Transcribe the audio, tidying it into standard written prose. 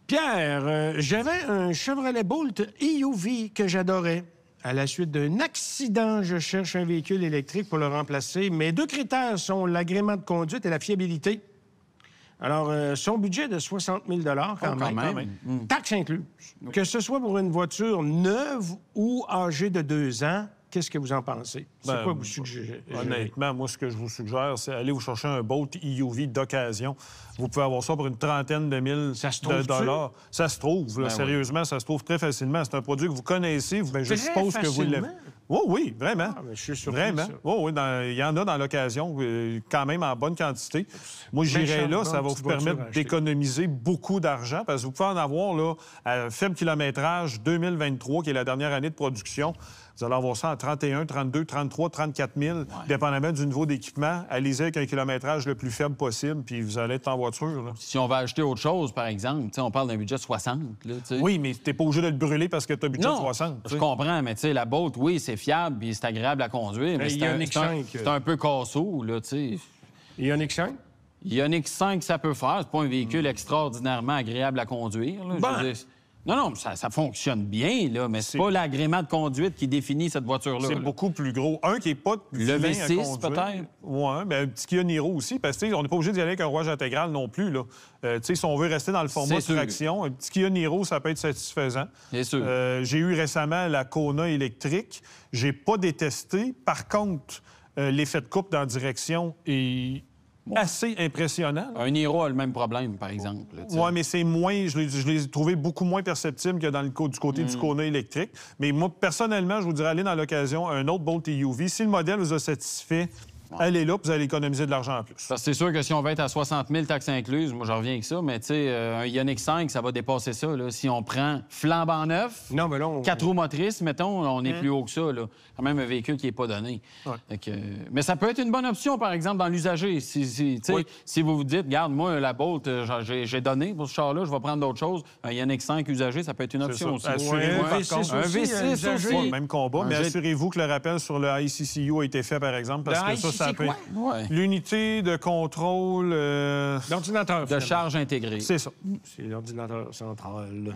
Pierre, j'avais un Chevrolet Bolt EUV que j'adorais. À la suite d'un accident, je cherche un véhicule électrique pour le remplacer. Mes deux critères sont l'agrément de conduite et la fiabilité. Alors, son budget est de 60 000 quand même. Taxe incluse. Que ce soit pour une voiture neuve ou âgée de 2 ans, qu'est-ce que vous en pensez? C'est quoi vous suggérez? Honnêtement, moi, ce que je vous suggère, c'est aller vous chercher un Bolt EUV d'occasion. Vous pouvez avoir ça pour une trentaine de mille de dollars. Ça se trouve, là, sérieusement, ça se trouve très facilement. C'est un produit que vous connaissez. Je suppose que vous l'aimez. Oh, oui, vraiment. Ah, je suis surpris. Vraiment. Oh, oui, il y en a dans l'occasion, quand même en bonne quantité. Moi, j'irai là, ça va vous permettre d'économiser beaucoup d'argent parce que vous pouvez en avoir là, à faible kilométrage 2023, qui est la dernière année de production. Vous allez avoir ça en 31, 32, 33, 34 000, dépendamment du niveau d'équipement. Allez-y avec un kilométrage le plus faible possible, puis vous allez être en voiture. Là. Si on va acheter autre chose, par exemple, on parle d'un budget de 60. Là, oui, mais tu n'es pas obligé de le brûler parce que tu as un budget de 60. Je comprends, mais la Bolt, oui, c'est fiable puis c'est agréable à conduire, mais c'est un peu cassou, là, tu sais. Ioniq 5? Ioniq 5, ça peut faire. C'est pas un véhicule extraordinairement agréable à conduire. Là, je veux dire. Non, ça fonctionne bien, là, mais c'est pas l'agrément de conduite qui définit cette voiture-là. C'est beaucoup plus gros. Un qui n'est pas le V6, peut-être? Oui, mais un petit Kia Niro aussi, parce qu'on n'est pas obligé d'y aller avec un rouage intégral non plus. Là. Si on veut rester dans le format de traction, un petit Kia Niro, ça peut être satisfaisant. C'est sûr. J'ai eu récemment la Kona électrique. J'ai pas détesté. Par contre, l'effet de coupe dans la direction est assez impressionnant. Un Niro a le même problème, par exemple. Oui, mais c'est moins... Je l'ai trouvé beaucoup moins perceptible que du côté du Kona électrique. Mais moi, personnellement, je vous dirais, aller dans l'occasion, un autre Bolt EUV. Si le modèle vous a satisfait, allez là, puis vous allez économiser de l'argent en plus. Parce que c'est sûr que si on va être à 60 000 taxes incluses, moi, je reviens avec ça, mais tu sais, un Ioniq 5, ça va dépasser ça. Là. Si on prend flambant neuf, 4 roues motrices, mettons, on est plus haut que ça. Là. Quand même un véhicule qui n'est pas donné. Mais ça peut être une bonne option, par exemple, dans l'usager. Si vous vous dites, regarde, moi, la Bolt, j'ai donné pour ce char-là, je vais prendre d'autres choses. Un Ioniq 5 usagé, ça peut être une option aussi. Assurez-vous, par contre, un V6 aussi. Pas le même combat, mais assurez-vous que le rappel sur le ICCU a été fait, par exemple, parce que ça peut... L'unité de contrôle... L'ordinateur. De charge intégrée. C'est ça. C'est l'ordinateur central.